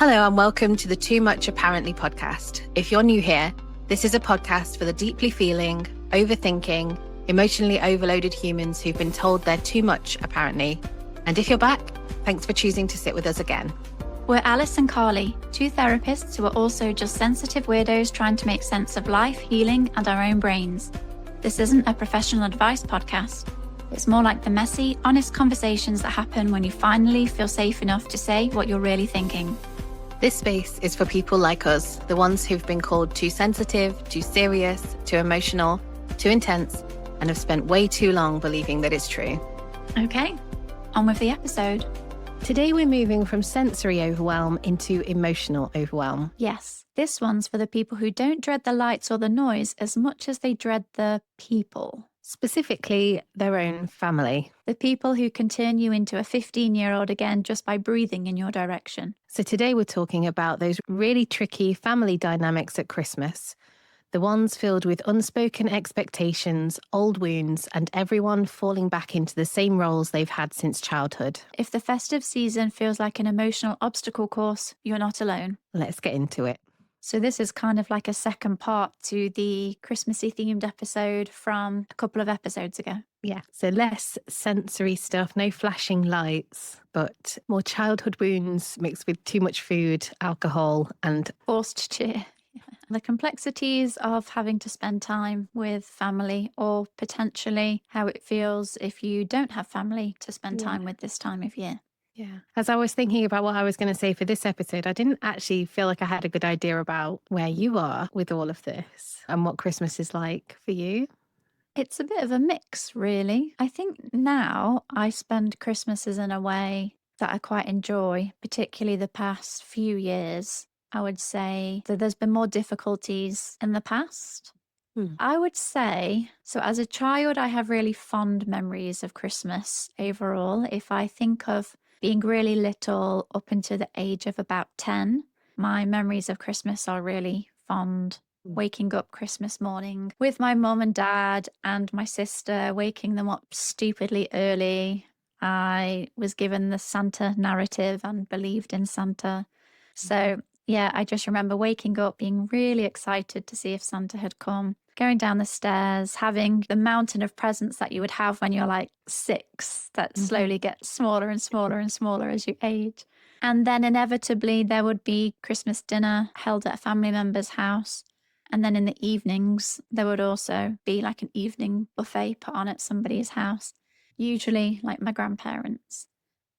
Hello and welcome to the Too Much Apparently podcast. If you're new here, this is a podcast for the deeply feeling, overthinking, emotionally overloaded humans who've been told they're too much apparently. And if you're back, thanks for choosing to sit with us again. We're Alice and Carly, two therapists who are also just sensitive weirdos trying to make sense of life, healing, and our own brains. This isn't a professional advice podcast. It's more like the messy, honest conversations that happen when you finally feel safe enough to say what you're really thinking. This space is for people like us, the ones who've been called too sensitive, too serious, too emotional, too intense, and have spent way too long believing that it's true. Okay, on with the episode. Today we're moving from sensory overwhelm into emotional overwhelm. Yes, this one's for the people who don't dread the lights or the noise as much as they dread the people. Specifically, their own family. The people who can turn you into a 15-year-old again just by breathing in your direction. So today we're talking about those really tricky family dynamics at Christmas. The ones filled with unspoken expectations, old wounds, and everyone falling back into the same roles they've had since childhood. If the festive season feels like an emotional obstacle course, you're not alone. Let's get into it. So this is kind of like a second part to the Christmassy themed episode from a couple of episodes ago. Yeah, so less sensory stuff, no flashing lights, but more childhood wounds mixed with too much food, alcohol, and forced cheer. The complexities of having to spend time with family, or potentially how it feels if you don't have family to spend time with this time of year. Yeah. As I was thinking about what I was going to say for this episode, I didn't actually feel like I had a good idea about where you are with all of this and what Christmas is like for you. It's a bit of a mix, really. I think now I spend Christmases in a way that I quite enjoy, particularly the past few years. I would say that there's been more difficulties in the past. I would say, so as a child, I have really fond memories of Christmas overall. If I think of being really little up until the age of about 10, my memories of Christmas are really fond. Waking up Christmas morning with my mum and dad and my sister, waking them up stupidly early. I was given the Santa narrative and believed in Santa. So yeah, I just remember waking up, being really excited to see if Santa had come, going down the stairs, having the mountain of presents that you would have when you're like 6 that slowly get smaller and smaller and smaller as you age. And then inevitably there would be Christmas dinner held at a family member's house. And then in the evenings, there would also be like an evening buffet put on at somebody's house, usually like my grandparents.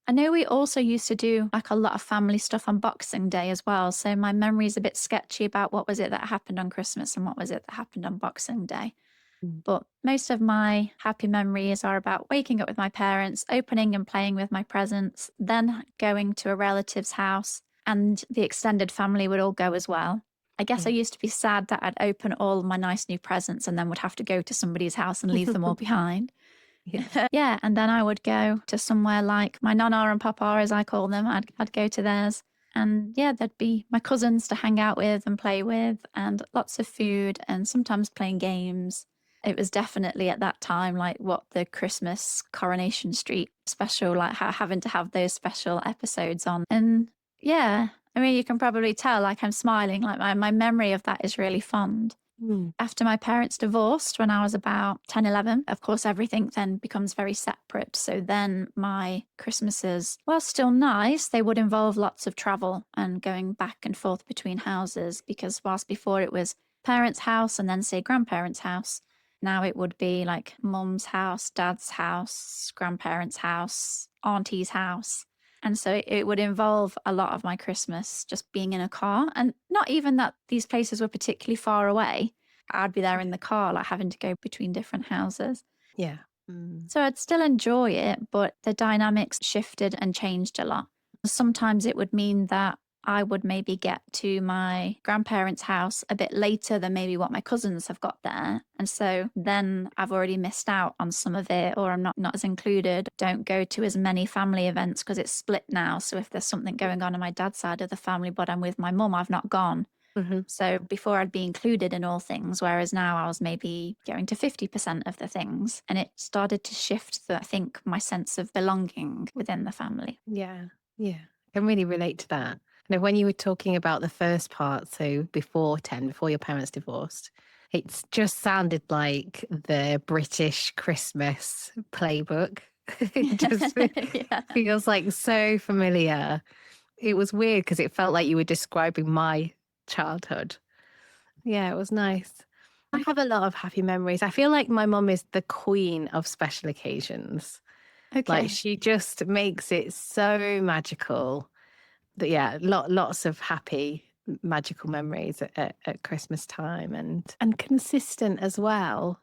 I know we also used to do like a lot of family stuff on Boxing Day as well. So my memory is a bit sketchy about what was it that happened on Christmas and what was it that happened on Boxing Day. But most of my happy memories are about waking up with my parents, opening and playing with my presents, then going to a relative's house, and the extended family would all go as well. I guess I used to be sad that I'd open all my nice new presents and then would have to go to somebody's house and leave them all behind. Yeah, and then I would go to somewhere like my nonna and papa, as I call them. I'd go to theirs. And yeah, there'd be my cousins to hang out with and play with, and lots of food and sometimes playing games. It was definitely at that time like what the Christmas Coronation Street special, like having to have those special episodes on. And yeah, I mean, you can probably tell like I'm smiling, like my memory of that is really fond. After my parents divorced when I was about 10, 11, of course, everything then becomes very separate. So then my Christmases, while still nice, they would involve lots of travel and going back and forth between houses, because whilst before it was parents' house and then say grandparents' house, now it would be like mum's house, dad's house, grandparents' house, auntie's house. And so it would involve a lot of my Christmas just being in a car, and not even that these places were particularly far away. I'd be there in the car, like having to go between different houses. Yeah. So I'd still enjoy it, but the dynamics shifted and changed a lot. Sometimes it would mean that I would maybe get to my grandparents' house a bit later than maybe what my cousins have got there. And so then I've already missed out on some of it, or I'm not as included. Don't go to as many family events because it's split now. So if there's something going on my dad's side of the family, but I'm with my mum, I've not gone. So before I'd be included in all things, whereas now I was maybe going to 50% of the things. And it started to shift, I think, my sense of belonging within the family. Yeah. I can really relate to that. And when you were talking about the first part, so before 10, before your parents divorced, it just sounded like the British Christmas playbook. It just Yeah. feels like so familiar. It was weird because it felt like you were describing my childhood. Yeah, it was nice. I have a lot of happy memories. I feel like my mum is the queen of special occasions. Like Okay. she just makes it so magical. But yeah, lots of happy, magical memories at Christmas time, and consistent as well.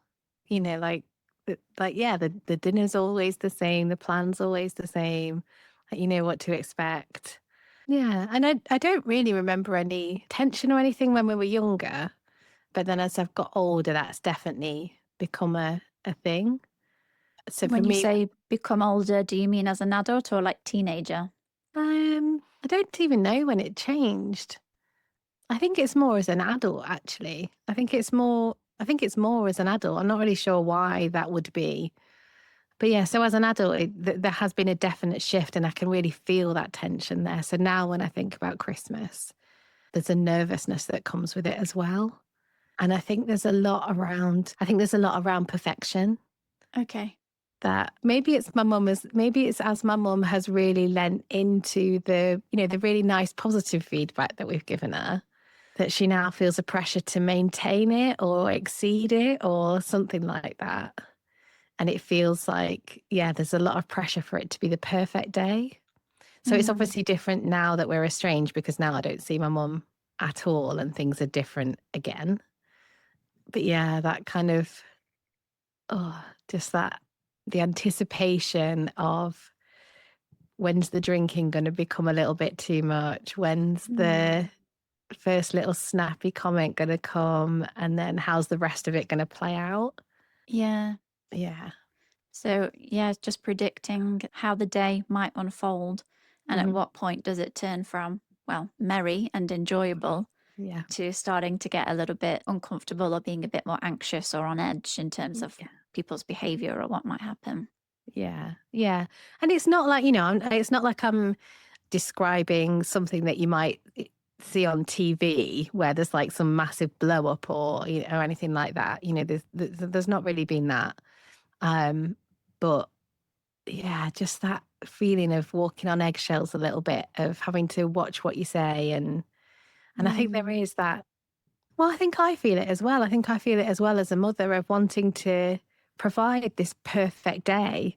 You know, like the dinner's always the same, the plan's always the same. Like, you know what to expect. Yeah, and I don't really remember any tension or anything when we were younger. But then as I've got older, that's definitely become a thing. So for When you me, say become older, do you mean as an adult or like teenager? I don't even know when it changed. I think it's more as an adult, actually. I think it's more as an adult. I'm not really sure why that would be. But yeah, so as an adult, there has been a definite shift and I can really feel that tension there. So now when I think about Christmas, there's a nervousness that comes with it as well. And I think there's a lot around perfection Okay. that maybe it's as my mum has really lent into the really nice positive feedback that we've given her, that she now feels a pressure to maintain it or exceed it or something like that. And it feels like, yeah, there's a lot of pressure for it to be the perfect day. So it's Mm. obviously different now that we're estranged because now I don't see my mum at all and things are different again. But yeah, that kind of, just that, the anticipation of when's the drinking going to become a little bit too much? When's Mm. the first little snappy comment going to come? And then how's the rest of it going to play out? Yeah. Yeah. So, yeah, just predicting how the day might unfold and at Hmm. what point does it turn from, well, merry and enjoyable Yeah. to starting to get a little bit uncomfortable or being a bit more anxious or on edge in terms of Yeah. people's behavior or what might happen. Yeah. Yeah. And it's not like, it's not like I'm describing something that you might see on TV where there's like some massive blow up or, or anything like that. There's not really been that. But yeah, just that feeling of walking on eggshells a little bit, of having to watch what you say. And I think there Mm. is that. Well, I think I feel it as well. I think I feel it as well as a mother of wanting to provide this perfect day.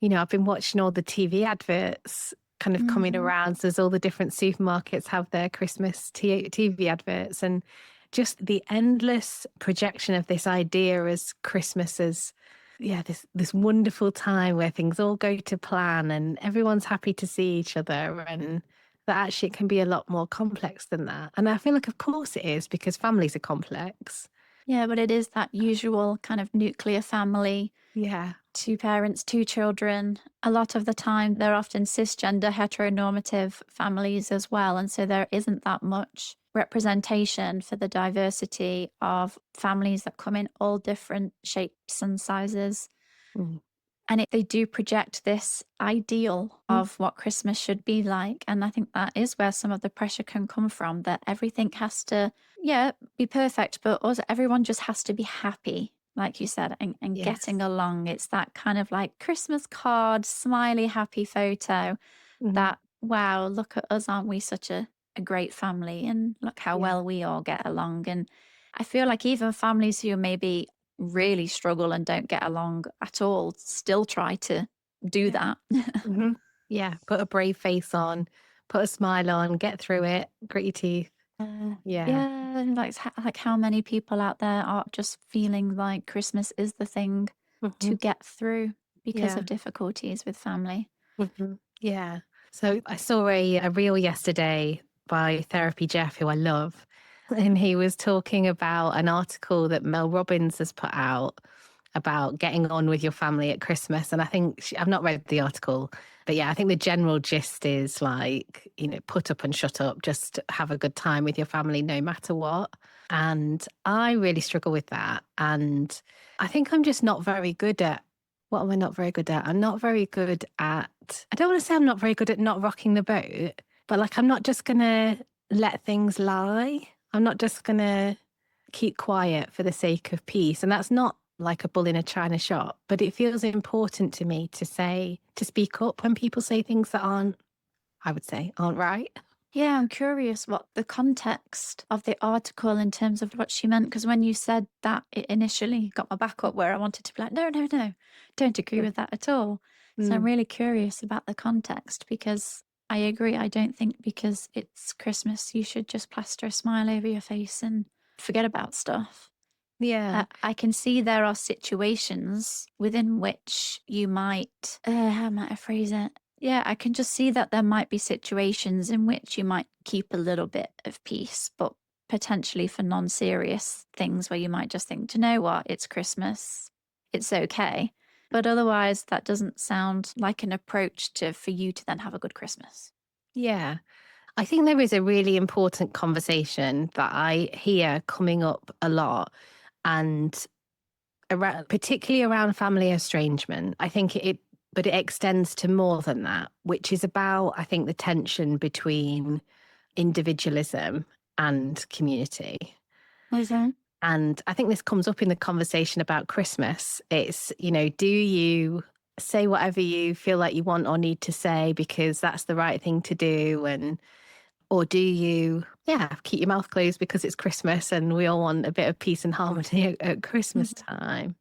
I've been watching all the TV adverts kind of coming Mm. around. So there's all the different supermarkets have their Christmas TV adverts, and just the endless projection of this idea as Christmas as, yeah, this wonderful time where things all go to plan and everyone's happy to see each other, and that actually it can be a lot more complex than that. And I feel like, of course, it is because families are complex. Yeah, but it is that usual kind of nuclear family, Yeah. two parents, two children. A lot of the time, they're often cisgender, heteronormative families as well. And so there isn't that much representation for the diversity of families that come in all different shapes and sizes. Mm. And they do project this ideal Mm. of what Christmas should be like. And I think that is where some of the pressure can come from, that everything has to, yeah, be perfect, but also everyone just has to be happy, like you said, and Yes. getting along. It's that kind of like Christmas card, smiley, happy photo Hmm. that, wow, look at us, aren't we such a great family? And look how Yeah. well we all get along. And I feel like even families who maybe really struggle and don't get along at all still try to do Yeah. that. Hmm. Yeah. Put a brave face on, put a smile on, get through it, grit your teeth. Yeah. Yeah, like how many people out there are just feeling like Christmas is the thing Hmm. to get through because Yeah. of difficulties with family. Hmm. Yeah. So I saw a reel yesterday by Therapy Jeff, who I love, and he was talking about an article that Mel Robbins has put out about getting on with your family at Christmas. And I think I've not read the article, but yeah, I think the general gist is like, put up and shut up, just have a good time with your family no matter what. And I really struggle with that. And I think I'm just not very good at, what am I not very good at? I'm not very good at, I don't want to say I'm not very good at not rocking the boat, But like, I'm not just going to let things lie. I'm not just going to keep quiet for the sake of peace. And that's not like a bull in a china shop, but it feels important to me to speak up when people say things that I would say, aren't right. Yeah, I'm curious what the context of the article in terms of what she meant, because when you said that, it initially got my back up where I wanted to be like, no, no, no, don't agree with that at all. So I'm Mm. really curious about the context, because I agree. I don't think because it's Christmas, you should just plaster a smile over your face and forget about stuff. Yeah. I can see there are situations within which you might, how might I phrase it? Yeah, I can just see that there might be situations in which you might keep a little bit of peace, but potentially for non serious things where you might just think, do you know what? It's Christmas. It's okay. But otherwise, that doesn't sound like an approach for you to then have a good Christmas. Yeah. I think there is a really important conversation that I hear coming up a lot, and particularly around family estrangement. I think but it extends to more than that, which is about, I think, the tension between individualism and community. Mm-hmm. And I think this comes up in the conversation about Christmas. It's, do you say whatever you feel like you want or need to say because that's the right thing to do? Or do you, keep your mouth closed because it's Christmas and we all want a bit of peace and harmony at Christmas time?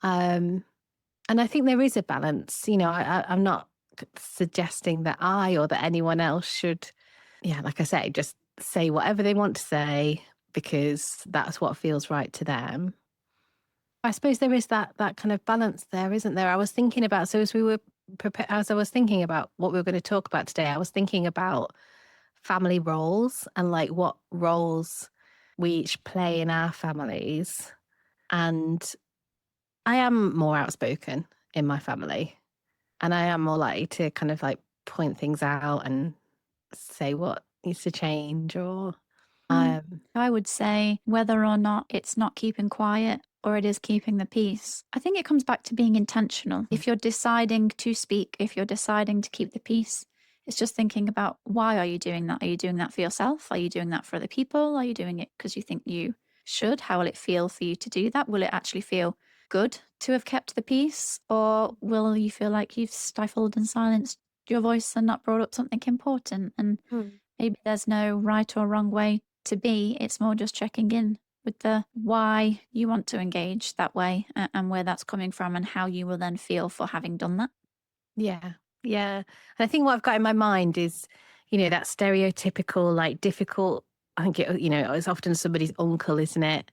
And I think there is a balance. I'm not suggesting that I or that anyone else should, like I say, just say whatever they want to say because that's what feels right to them. I suppose there is that kind of balance there, isn't there? I was thinking about, so as we were as I was thinking about what we were going to talk about today, I was thinking about family roles and like what roles we each play in our families. And I am more outspoken in my family, and I am more likely to kind of like point things out and say what needs to change or I would say whether or not it's not keeping quiet or it is keeping the peace, I think it comes back to being intentional. If you're deciding to speak, if you're deciding to keep the peace, it's just thinking about why are you doing that? Are you doing that for yourself? Are you doing that for other people? Are you doing it because you think you should? How will it feel for you to do that? Will it actually feel good to have kept the peace? Or will you feel like you've stifled and silenced your voice and not brought up something important? And maybe there's no right or wrong way to be. It's more just checking in with the why you want to engage that way and where that's coming from and how you will then feel for having done that. Yeah. Yeah. And I think what I've got in my mind is, that stereotypical, like difficult, I think it's often somebody's uncle, isn't it?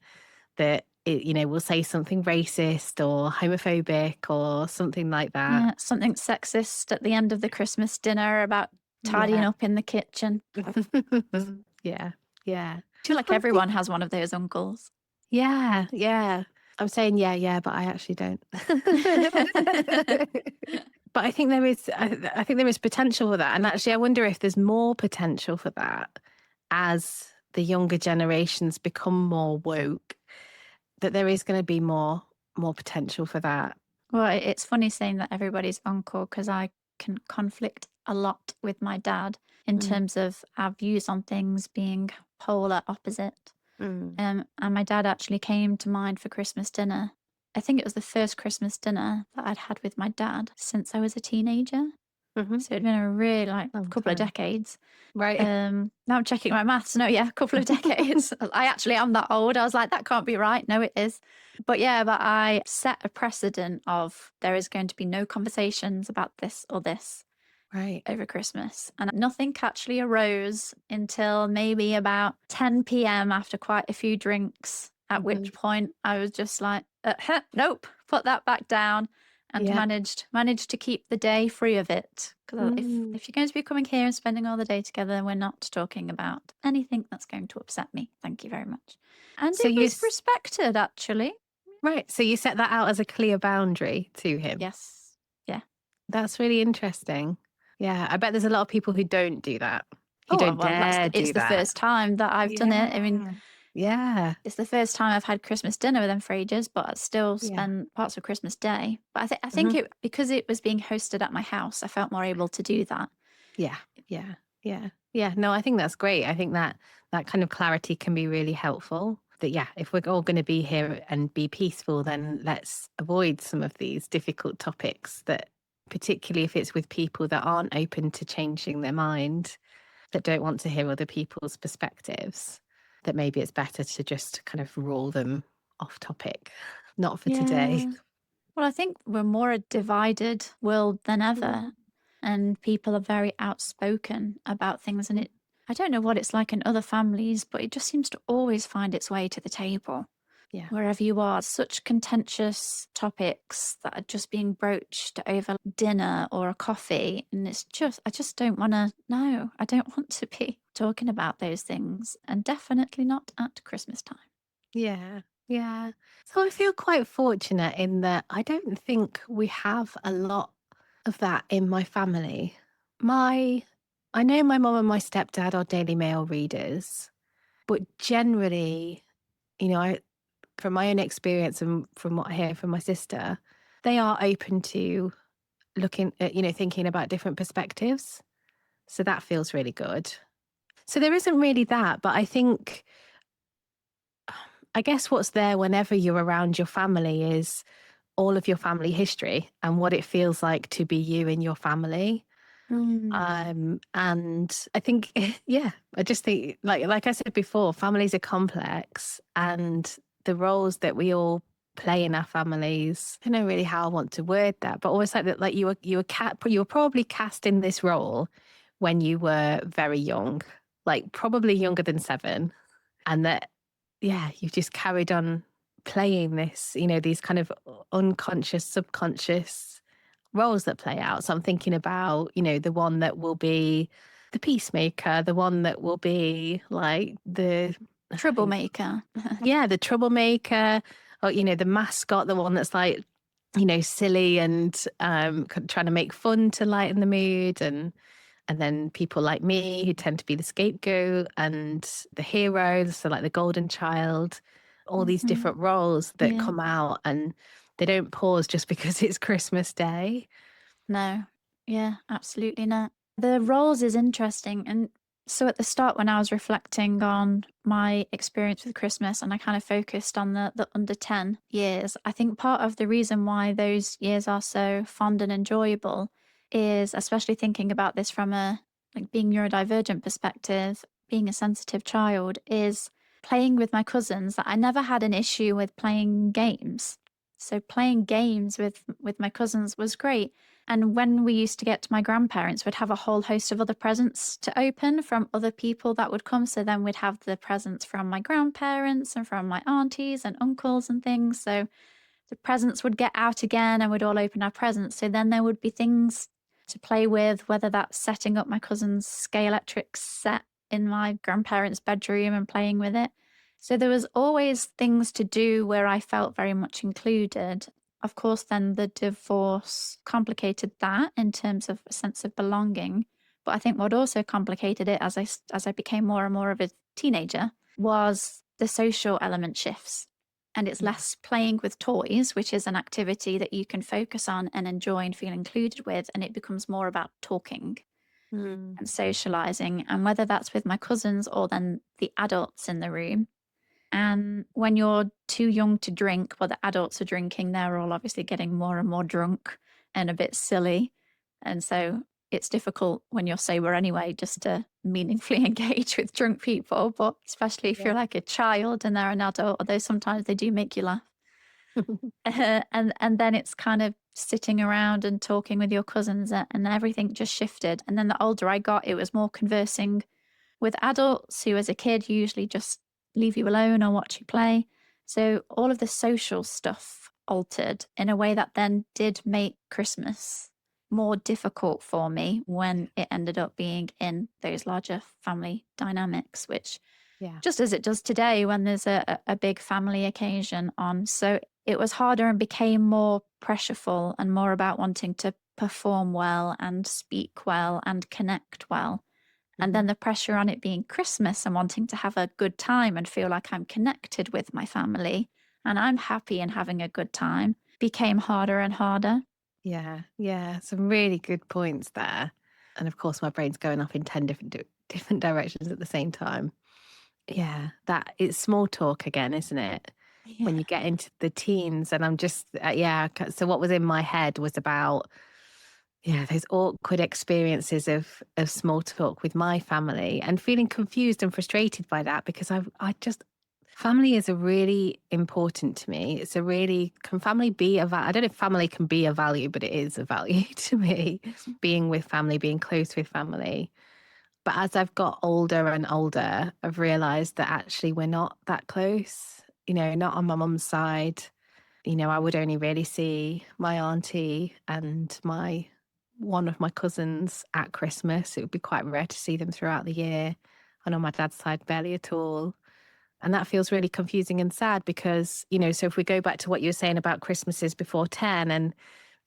That will say something racist or homophobic or something like that. Yeah, something sexist at the end of the Christmas dinner about tidying Yeah. up in the kitchen. Yeah. Yeah. I feel like everyone has one of those uncles. Yeah. Yeah. I'm saying yeah, but I actually don't. But I think I think there is potential for that. And actually, I wonder if there's more potential for that as the younger generations become more woke, that there is going to be more potential for that. Well, it's funny saying that everybody's uncle because I can conflict a lot with my dad in Mm, terms of our views on things being polar opposite. mm, And my dad actually came to mind for Christmas dinner. I think it was the first Christmas dinner that I'd had with my dad since I was a teenager. mhm. So it'd been a really Long couple of time. decades. Right. Now I'm checking my maths. No, yeah, a couple of decades. I actually am that old. I was like, that can't be right. No, it is. But I set a precedent of there is going to be no conversations about this or this Right. over Christmas. And nothing actually arose until maybe about 10 p.m. after quite a few drinks, at which point I was just like, nope, put that back down and Yeah. managed to keep the day free of it. Because Mm. if you're going to be coming here and spending all the day together, we're not talking about anything that's going to upset me. Thank you very much. And So it was respected, actually. right. So you set that out as a clear boundary to him. Yes. Yeah. That's really interesting. Yeah. I bet there's a lot of people who don't do that, who Oh, don't well, dare it's do the that. first time that I've done it. I mean, Yeah. it's the first time I've had Christmas dinner with them for ages, but I still Yeah. spent parts of Christmas Day. But I think Mhm. it because it was being hosted at my house, I felt more able to do that. Yeah. Yeah. Yeah. Yeah. No, I think that's great. I think that that kind of clarity can be really helpful. That, yeah, if we're all going to be here and be peaceful, then let's avoid some of these difficult topics that, particularly if it's with people that aren't open to changing their mind, that don't want to hear other people's perspectives, that maybe it's better to just kind of rule them off topic. Not for today. Yeah. Well, I think we're more a divided world than ever, and people are very outspoken about things. And I don't know what it's like in other families, but it just seems to always find its way to the table. Yeah. Wherever you are, such contentious topics that are just being broached over dinner or a coffee. And it's just, I just don't want to, no, I don't want to be talking about those things, and definitely not at Christmas time. Yeah. Yeah. So I feel quite fortunate in that I don't think we have a lot of that in my family. My I know my mum and my stepdad are Daily Mail readers, but generally, I from my own experience and from what I hear from my sister, they are open to looking at, thinking about different perspectives. So that feels really good. So there isn't really that, but I guess what's there whenever you're around your family is all of your family history and what it feels like to be you in your family. Mm. And I think, yeah, I just think, like I said before, families are complex, and the roles that we all play in our families. I don't know really how I want to word that, but almost like that, like you were probably cast in this role when you were very young, like probably younger than 7, and that, yeah, you've just carried on playing this, these kind of unconscious, subconscious roles that play out. So I'm thinking about, the one that will be the peacemaker, the one that will be like Troublemaker. yeah, the troublemaker, or, the mascot, the one that's like, silly and trying to make fun to lighten the mood. And then people like me who tend to be the scapegoat and the hero, so like the golden child, all these Mhm. different roles that Yeah. come out, and they don't pause just because it's Christmas Day. No. Yeah, absolutely not. The roles is interesting. And so at the start, when I was reflecting on my experience with Christmas and I kind of focused on the under 10 years, I think part of the reason why those years are so fond and enjoyable is, especially thinking about this from a like being neurodivergent perspective, being a sensitive child, is playing with my cousins, that I never had an issue with playing games. So playing games with my cousins was great. And when we used to get to my grandparents, we'd have a whole host of other presents to open from other people that would come. So then we'd have the presents from my grandparents and from my aunties and uncles and things. So the presents would get out again and we'd all open our presents. So then there would be things to play with, whether that's setting up my cousin's Scalextric set in my grandparents' bedroom and playing with it. So there was always things to do where I felt very much included. Of course, then the divorce complicated that in terms of a sense of belonging. But I think what also complicated it as I became more and more of a teenager was the social element shifts. And it's Yeah. less playing with toys, which is an activity that you can focus on and enjoy and feel included with. And it becomes more about talking Mm. and socializing. And whether that's with my cousins or then the adults in the room. And when you're too young to drink, well, the adults are drinking, they're all obviously getting more and more drunk and a bit silly. And so it's difficult when you're sober anyway, just to meaningfully engage with drunk people. But especially if Yeah. you're like a child and they're an adult, although sometimes they do make you laugh. And then it's kind of sitting around and talking with your cousins, and everything just shifted. And then the older I got, it was more conversing with adults who, as a kid, usually just leave you alone or watch you play. So all of the social stuff altered in a way that then did make Christmas more difficult for me when it ended up being in those larger family dynamics, which Yeah. just as it does today when there's a big family occasion on. So it was harder and became more pressureful and more about wanting to perform well and speak well and connect well. And Mhm. then the pressure on it being Christmas and wanting to have a good time and feel like I'm connected with my family and I'm happy and having a good time became harder and harder. Yeah. Yeah. Some really good points there. And of course, my brain's going off in 10 different directions at the same time. Yeah, that it's small talk again, isn't it? When Yeah. you get into the teens, and I'm just, So what was in my head was about, those awkward experiences of small talk with my family, and feeling confused and frustrated by that, because I just, family is a really important to me. It's a really, can family be a value? I don't know if family can be a value, but it is a value to me. Being with family, being close with family. But as I've got older and older, I've realized that actually we're not that close, not on my mum's side. I would only really see my auntie and one of my cousins at Christmas. It would be quite rare to see them throughout the year. And on my dad's side, barely at all. And that feels really confusing and sad because, so if we go back to what you were saying about Christmases before 10, and,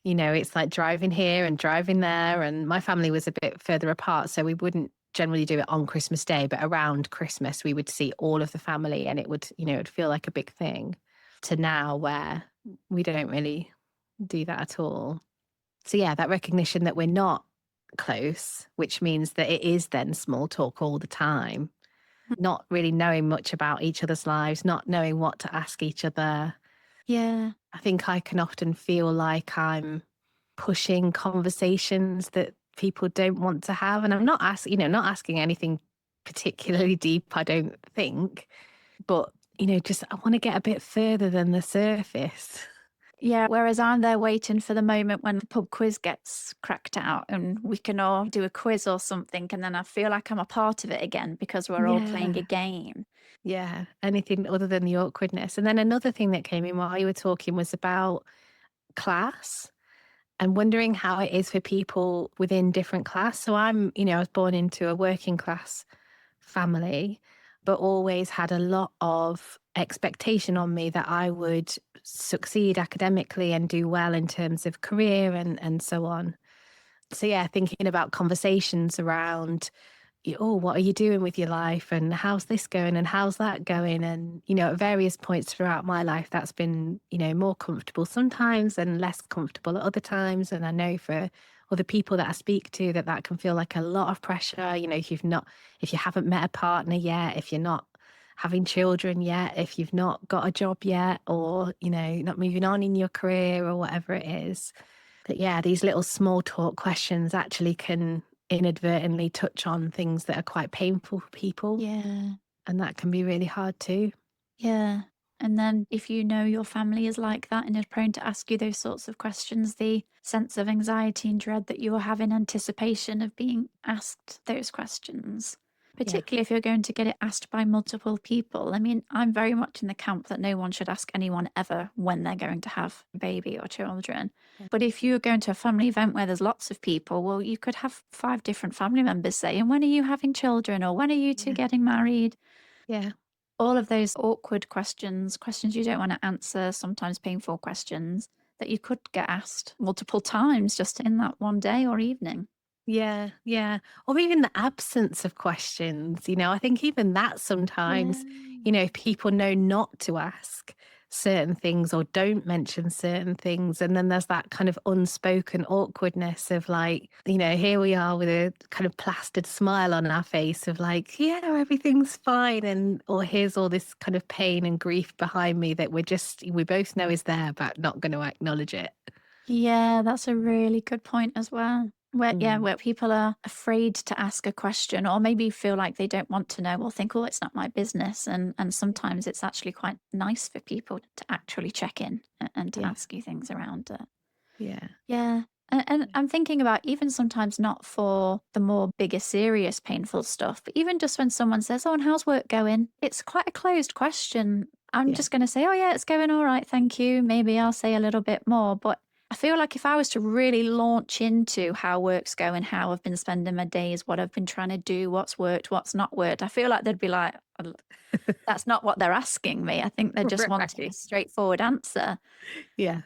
it's like driving here and driving there. And my family was a bit further apart, so we wouldn't generally do it on Christmas Day, but around Christmas, we would see all of the family, and it would, it'd feel like a big thing, to now where we don't really do that at all. So, yeah, that recognition that we're not close, which means that it is then small talk all the time, not really knowing much about each other's lives, not knowing what to ask each other. Yeah. I think I can often feel like I'm pushing conversations that people don't want to have. And I'm not not asking anything particularly deep, I don't think. But, just I want to get a bit further than the surface. Yeah, whereas I'm there waiting for the moment when the pub quiz gets cracked out and we can all do a quiz or something, and then I feel like I'm a part of it again because we're all playing a Yeah. game. Yeah. Anything other than the awkwardness. And then another thing that came in while you were talking was about class, and wondering how it is for people within different class. So I was born into a working class family, but always had a lot of expectation on me that I would succeed academically and do well in terms of career and so on. So, yeah, thinking about conversations around, what are you doing with your life, and how's this going, and how's that going? And, at various points throughout my life, that's been, more comfortable sometimes and less comfortable at other times. And I know for other people that I speak to, that can feel like a lot of pressure, if you haven't met a partner yet, if you're not having children yet, if you've not got a job yet, or, not moving on in your career or whatever it is. But yeah, these little small talk questions actually can inadvertently touch on things that are quite painful for people. Yeah. And that can be really hard too. Yeah. And then if you know your family is like that and is prone to ask you those sorts of questions, the sense of anxiety and dread that you will have in anticipation of being asked those questions, Yeah. particularly if you're going to get it asked by multiple people. I mean, I'm very much in the camp that no one should ask anyone ever when they're going to have a baby or children. Yeah. But if you're going to a family event where there's lots of people, well, you could have 5 different family members say, and when are you having children? Or when are you two Yeah. getting married? Yeah. All of those awkward questions you don't want to answer, sometimes painful questions that you could get asked multiple times just in that one day or evening. Yeah, yeah. Or even the absence of questions. I think even that Yeah. sometimes, if people know not to ask certain things or don't mention certain things, and then there's that kind of unspoken awkwardness of like, here we are with a kind of plastered smile on our face of like, yeah, everything's fine. And, or here's all this kind of pain and grief behind me that we both know is there, but not going to acknowledge it. Yeah, that's a really good point as well. Mm. Where people are afraid to ask a question or maybe feel like they don't want to know or think, oh, it's not my business. And sometimes it's actually quite nice for people to actually check in and to Yeah. ask you things around it. Yeah. Yeah. And I'm thinking about even sometimes not for the more bigger, serious, painful stuff, but even just when someone says, oh, and how's work going? It's quite a closed question. I'm Yeah. just going to say, oh, yeah, it's going all right. Thank you. Maybe I'll say a little bit more. But I feel like if I was to really launch into how work's going, how I've been spending my days, what I've been trying to do, what's worked, what's not worked, I feel like they'd be like, "Oh, that's not what they're asking me. I think they're just wanting a Right. straightforward answer. Yeah.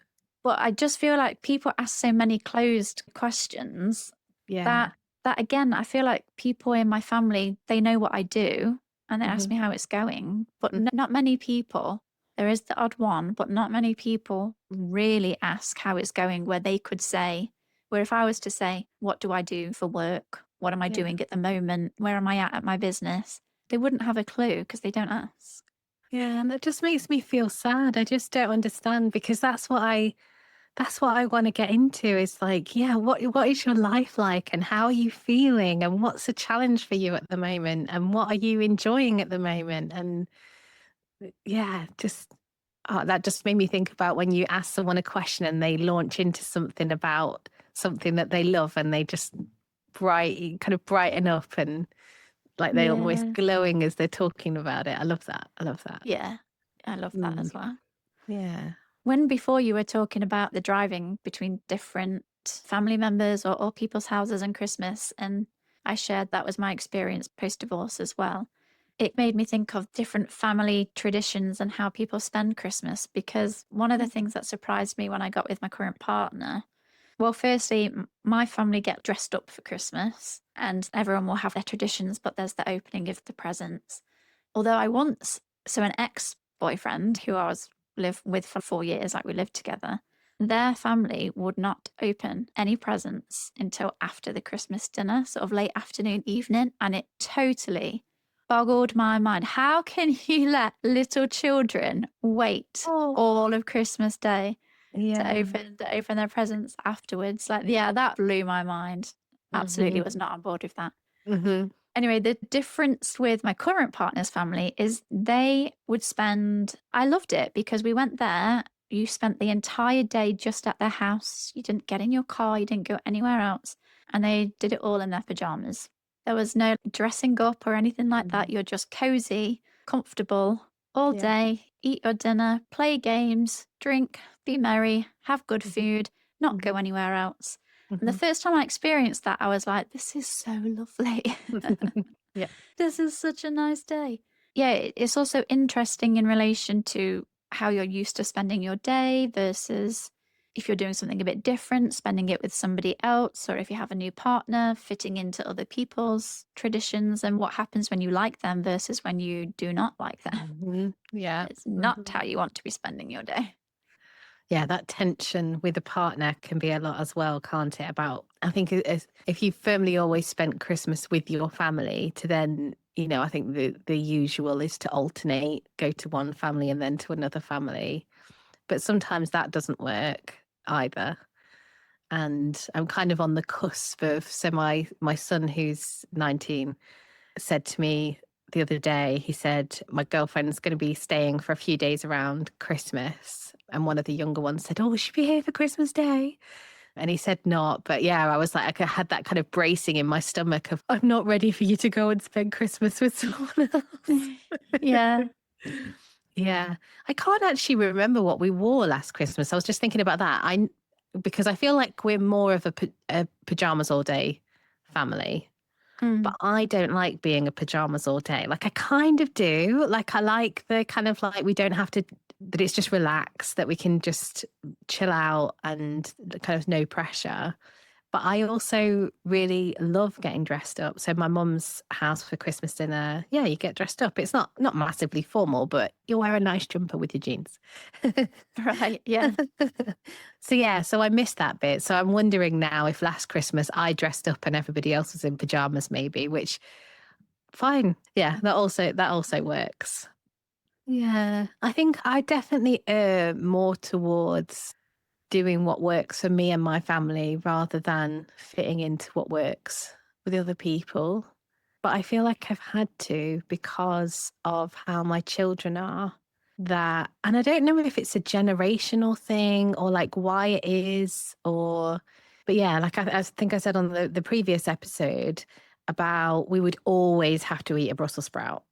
But I just feel like people ask so many closed questions Yeah. that again, I feel like people in my family, they know what I do and they ask Hmm. me how it's going. But not many people, there is the odd one, but not many people really ask how it's going where they could say Where if I was to say, what do I do for work? What am I Yeah. doing at the moment? Where am I at my business? They wouldn't have a clue because they don't ask. Yeah, and that just makes me feel sad. I just don't understand because that's what I want to get into is like, yeah, what is your life like and how are you feeling and what's a challenge for you at the moment and what are you enjoying at the moment? And yeah, just that just made me think about when you ask someone a question and they launch into something about something that they love and they just brighten up and like they're almost Yeah. glowing as they're talking about it. I love that. I love that. Yeah. I love that Mm, as well. yeah. When before you were talking about the driving between different family members or people's houses and Christmas, and I shared that was my experience post divorce as well. It made me think of different family traditions and how people spend Christmas. Because one of the things that surprised me when I got with my current partner, well, firstly, my family get dressed up for Christmas and everyone will have their traditions, but there's the opening of the presents. Although an ex boyfriend who I was live with for 4 years, like we lived together, their family would not open any presents until after the Christmas dinner, sort of late afternoon, evening. And it totally boggled my mind. How can you let little children wait Oh, all of Christmas Day yeah. to open their presents afterwards? Like, yeah, that blew my mind. Absolutely Hmm. was not on board with that. Hmm. Anyway, the difference with my current partner's family is they would spend, I loved it because we went there. You spent the entire day just at their house. You didn't get in your car, you didn't go anywhere else. And they did it all in their pajamas. There was no dressing up or anything like that. You're just cozy, comfortable all Yeah. day, eat your dinner, play games, drink, be merry, have good Mhm, food, not go mhm, anywhere else. And the mhm. first time I experienced that, I was like, this is so lovely. Yeah. This is such a nice day. Yeah, it's also interesting in relation to how you're used to spending your day versus if you're doing something a bit different, spending it with somebody else, or if you have a new partner, fitting into other people's traditions and what happens when you like them versus when you do not like them. Mhm. Yeah. It's not Mhm. how you want to be spending your day. Yeah, that tension with a partner can be a lot as well, can't it? About, I think if you firmly always spent Christmas with your family, to then, I think the usual is to alternate, go to one family and then to another family. But sometimes that doesn't work either. And I'm kind of on the cusp of, so my son who's 19 said to me the other day, he said, my girlfriend's going to be staying for a few days around Christmas. And one of the younger ones said, oh, will she be here for Christmas Day? And he said not. But yeah, I was like, I had that kind of bracing in my stomach of, I'm not ready for you to go and spend Christmas with someone else. Yeah. Yeah. I can't actually remember what we wore last Christmas. I was just thinking about that. Because I feel like we're more of a pajamas all day family. But Mm, I don't like being a pajamas all day. Like I kind of do. Like I like the kind of like we don't have to, that it's just relaxed, that we can just chill out and kind of no pressure. But I also really love getting dressed up. So my mum's house for Christmas dinner, yeah, you get dressed up. It's not massively formal, but you wear a nice jumper with your jeans. right. Yeah. So yeah, so I missed that bit. So I'm wondering now if last Christmas I dressed up and everybody else was in pajamas, maybe, which fine. Yeah, that also works. Yeah. I think I definitely err more towards doing what works for me and my family rather than fitting into what works with other people. But I feel like I've had to because of how my children are. That, and I don't know if it's a generational thing or like why it is, but yeah, like I think I said on the previous episode about we would always have to eat a Brussels sprout.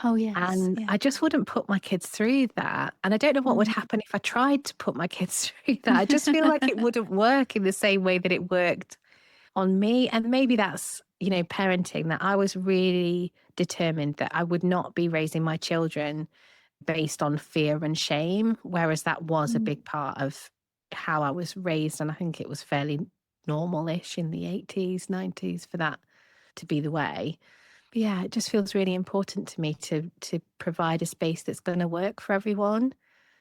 Oh, yes. And Yeah. I just wouldn't put my kids through that. And I don't know what would Mm. happen if I tried to put my kids through that. I just feel like it wouldn't work in the same way that it worked on me. And maybe that's, parenting, that I was really determined that I would not be raising my children based on fear and shame, whereas that was a Mm. big part of how I was raised. And I think it was fairly normal-ish in the 80s, 90s for that to be the way. But yeah, it just feels really important to me to provide a space that's going to work for everyone.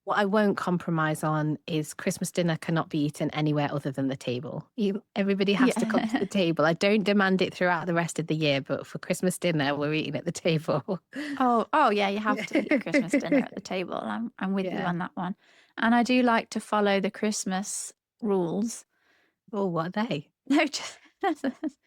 What I won't compromise on is Christmas dinner cannot be eaten anywhere other than the table. Everybody has to come to the Yeah. table. I don't demand it throughout the rest of the year, but for Christmas dinner, we're eating at the table. Oh yeah, you have to eat Christmas dinner at the table. I'm with you Yeah. on that one. And I do like to follow the Christmas rules. Oh, what are they? No,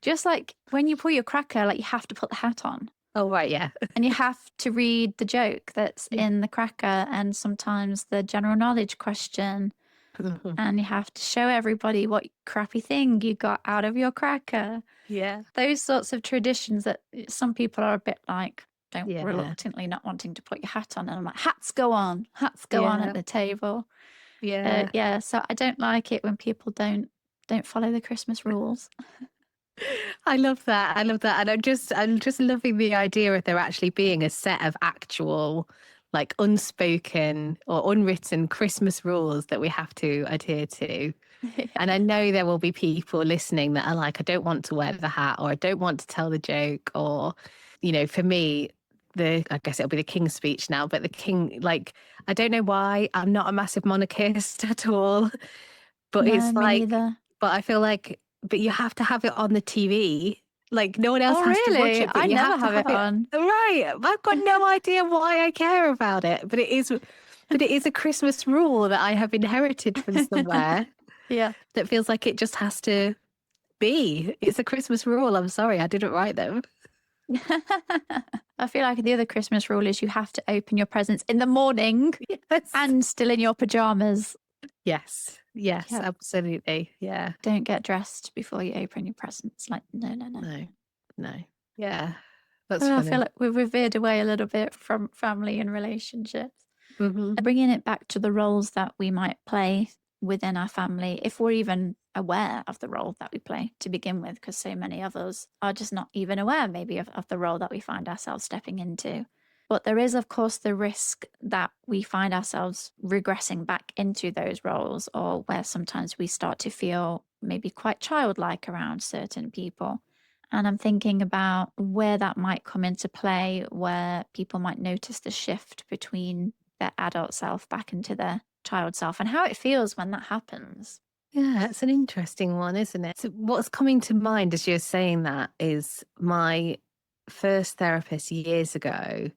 just like when you pull your cracker, like you have to put the hat on. Oh, right. Yeah. And you have to read the joke that's Yeah. in the cracker and sometimes the general knowledge question. And you have to show everybody what crappy thing you got out of your cracker. Yeah. Those sorts of traditions that some people are a bit like, don't Yeah. reluctantly not wanting to put your hat on. And I'm like, hats go on Yeah. at the table. Yeah. Yeah, so I don't like it when people don't follow the Christmas rules. I love that. I love that. And I'm just loving the idea of there actually being a set of actual, like, unspoken or unwritten Christmas rules that we have to adhere to. And I know there will be people listening that are like, I don't want to wear the hat, or I don't want to tell the joke, or, for me, I guess it'll be the King's speech now, but the King, like, I don't know why I'm not a massive monarchist at all, but No, it's me like, neither. but I feel like, but you have to have it on the TV. Like, no one else Oh, has to watch really? it, but I you never have to have have it it. on. Right. I've got no idea why I care about it, but it is a Christmas rule that I have inherited from somewhere Yeah. that feels like it just has to be. It's a Christmas rule. I'm sorry, I didn't write them. I feel like the other Christmas rule is you have to open your presents in the morning Yes. and still in your pajamas. Yes. Yes, Yep. absolutely. Yeah. Don't get dressed before you open your presents. Like, no. No. No. Yeah. That's Oh, I feel funny. like we've veered away a little bit from family and relationships. Hmm. Bringing it back to the roles that we might play within our family, if we're even aware of the role that we play to begin with, because so many of us are just not even aware maybe of the role that we find ourselves stepping into. But there is, of course, the risk that we find ourselves regressing back into those roles, or where sometimes we start to feel maybe quite childlike around certain people. And I'm thinking about where that might come into play, where people might notice the shift between their adult self back into their child self and how it feels when that happens. Yeah, it's an interesting one, isn't it? So what's coming to mind as you're saying that is my first therapist years ago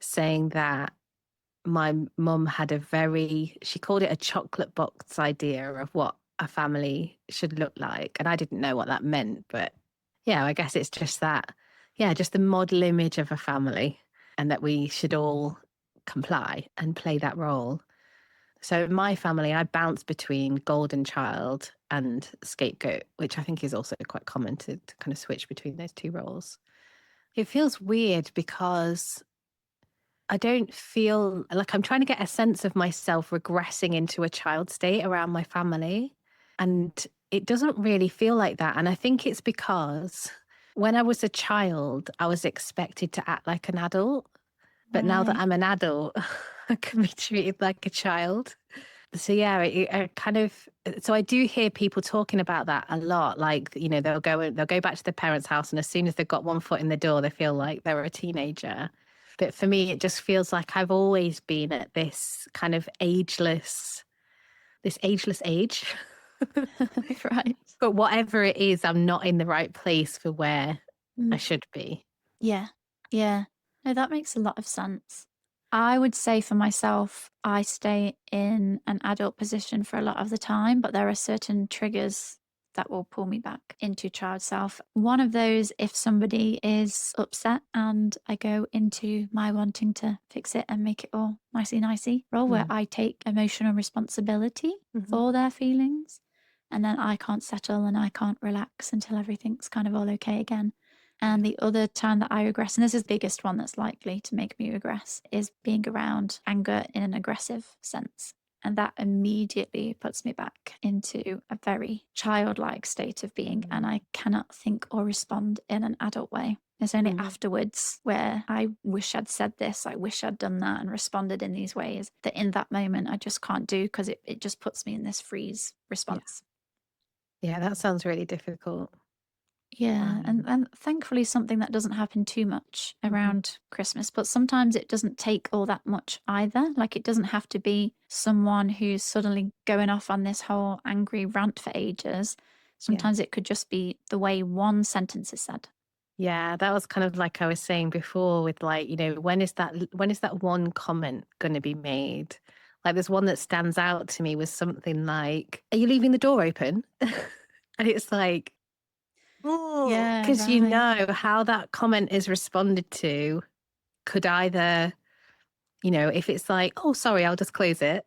saying that my mum had she called it a chocolate box idea of what a family should look like. And I didn't know what that meant, but yeah, I guess it's just that, yeah, just the model image of a family, and that we should all comply and play that role. So in my family, I bounce between golden child and scapegoat, which I think is also quite common to kind of switch between those two roles. It feels weird because I don't feel like I'm trying to get a sense of myself regressing into a child state around my family. And it doesn't really feel like that. And I think it's because when I was a child, I was expected to act like an adult. But now that Right. I'm an adult, I can be treated like a child. So yeah, so I do hear people talking about that a lot. Like, they'll go back to their parents' house, and as soon as they've got one foot in the door, they feel like they're a teenager. But for me, it just feels like I've always been at this kind of ageless age. Right. But whatever it is, I'm not in the right place for where I Mm. should be. Yeah. Yeah. No, that makes a lot of sense. I would say for myself, I stay in an adult position for a lot of the time, but there are certain triggers that will pull me back into child self. One of those, if somebody is upset and I go into my wanting to fix it and make it all nicey role where I take emotional responsibility Mm-hmm. for their feelings. And then I can't settle and I can't relax until everything's kind of all okay again. And the other time that I regress, and this is the biggest one that's likely to make me regress, is being around anger in an aggressive sense. And that immediately puts me back into a very childlike state of being. And I cannot think or respond in an adult way. It's only afterwards where I wish I'd said this, I wish I'd done that and responded in these ways, that in that moment I just can't do, because it just puts me in this freeze response. Yeah, that sounds really difficult. Yeah, Um, and thankfully something that doesn't happen too much mhm. around Christmas, but sometimes it doesn't take all that much either. Like it doesn't have to be someone who's suddenly going off on this whole angry rant for ages. Yeah. Sometimes it could just be the way one sentence is said. Yeah, that was kind of like I was saying before with like, when is that one comment going to be made? Like there's one that stands out to me was something like, "Are you leaving the door open?" And it's like, oh, Yeah, because right. how that comment is responded to could either, if it's like, "Oh, sorry, I'll just close it."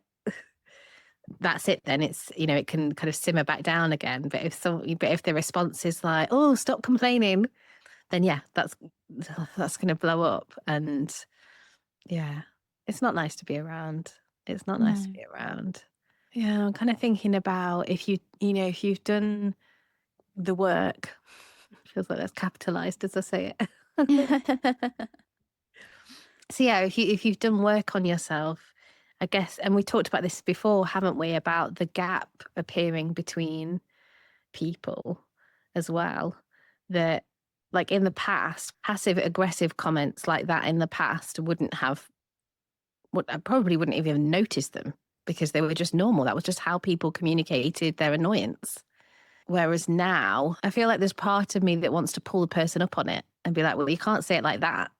That's it then. It can kind of simmer back down again. But if the response is like, "Oh, stop complaining," then yeah, that's going to blow up. And yeah, it's not nice to be around. It's not nice to No. be around. Yeah, I'm kind of thinking about if you've done the work, feels like that's capitalized as I say it. So yeah, if you've done work on yourself, I guess, and we talked about this before, haven't we, about the gap appearing between people as well. That like in the past, passive aggressive comments like that in the past I probably wouldn't even notice them because they were just normal. That was just how people communicated their annoyance. Whereas now, I feel like there's part of me that wants to pull the person up on it and be like, well, you can't say it like that.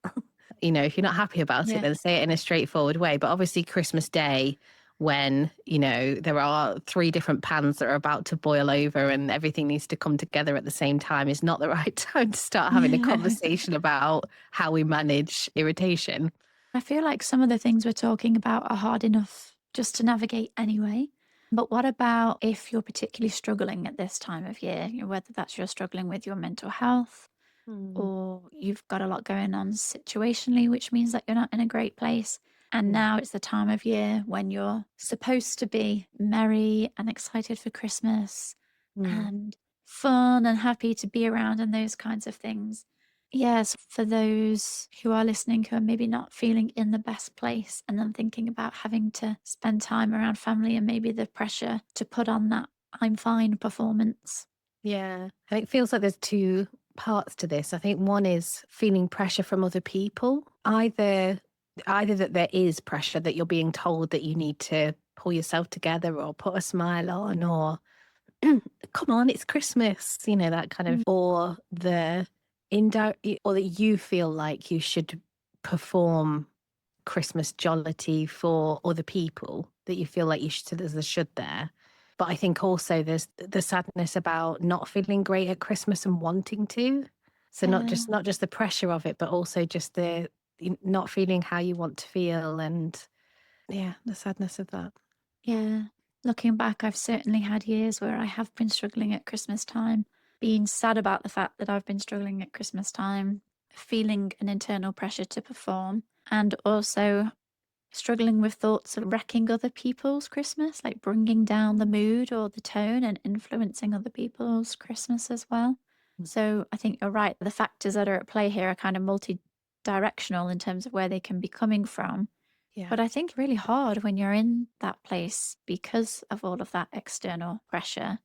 If you're not happy about it, Yeah. then say it in a straightforward way. But obviously, Christmas Day, when, there are three different pans that are about to boil over and everything needs to come together at the same time, is not the right time to start having a conversation about how we manage irritation. I feel like some of the things we're talking about are hard enough just to navigate anyway. But what about if you're particularly struggling at this time of year? Whether that's you're struggling with your mental health Mm, or you've got a lot going on situationally, which means that you're not in a great place. And mm, now it's the time of year when you're supposed to be merry and excited for Christmas mm. and fun and happy to be around and those kinds of things. Yes, for those who are listening who are maybe not feeling in the best place and then thinking about having to spend time around family and maybe the pressure to put on that I'm fine performance. Yeah. I think it feels like there's two parts to this. I think one is feeling pressure from other people, either that there is pressure that you're being told that you need to pull yourself together or put a smile on or come on, it's Christmas, that kind of, Mm. or the indirect, or that you feel like you should perform Christmas jollity for other people, that you feel like you should, there's a should there. But I think also there's the sadness about not feeling great at Christmas and wanting to. So not Yeah. just not just the pressure of it, but also just the not feeling how you want to feel and yeah, the sadness of that. Yeah. Looking back, I've certainly had years where I have been struggling at Christmas time, being sad about the fact that I've been struggling at Christmas time, feeling an internal pressure to perform, and also struggling with thoughts of wrecking other people's Christmas, like bringing down the mood or the tone and influencing other people's Christmas as well. Mm. So I think you're right. The factors that are at play here are kind of multi directional in terms of where they can be coming from. Yeah. But I think really hard when you're in that place because of all of that external pressure.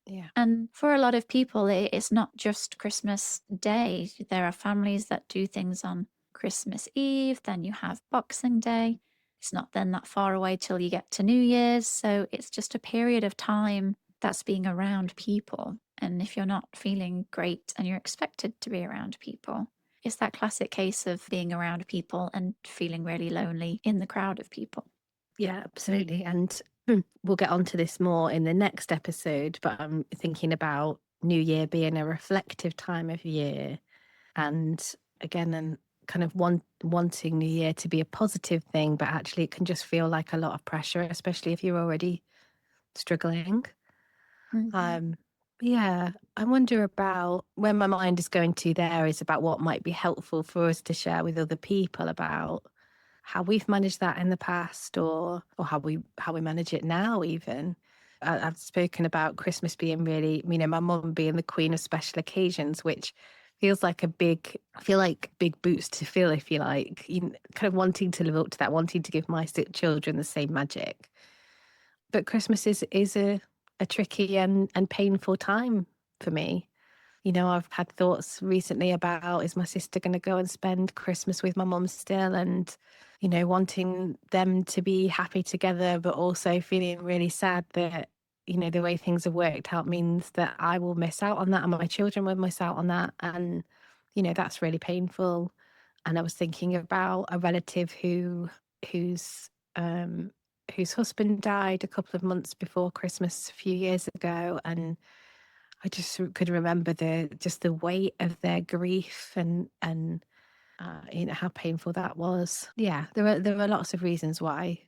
Yeah. And for a lot of people, it's not just Christmas Day. There are families that do things on Christmas Eve, then you have Boxing Day. It's not then that far away till you get to New Year's. So it's just a period of time that's being around people. And if you're not feeling great and you're expected to be around people, it's that classic case of being around people and feeling really lonely in the crowd of people. Yeah, absolutely. And we'll get onto this more in the next episode, but I'm thinking about New Year being a reflective time of year. And again, and kind of wanting New Year to be a positive thing, but actually it can just feel like a lot of pressure, especially if you're already struggling. Mhm. Um, yeah, I wonder about when my mind is going to there is about what might be helpful for us to share with other people about how we've managed that in the past or how we manage it now even. I've spoken about Christmas being really, my mum being the queen of special occasions, which feels like I feel like big boots to fill, if you like, kind of wanting to live up to that, wanting to give my children the same magic. But Christmas is a tricky and painful time for me. I've had thoughts recently about, is my sister going to go and spend Christmas with my mum still? And, wanting them to be happy together, but also feeling really sad that, the way things have worked out means that I will miss out on that and my children will miss out on that. And, that's really painful. And I was thinking about a relative whose um, whose husband died a couple of months before Christmas a few years ago, and I just could remember the weight of their grief and how painful that was. Yeah, there are lots of reasons why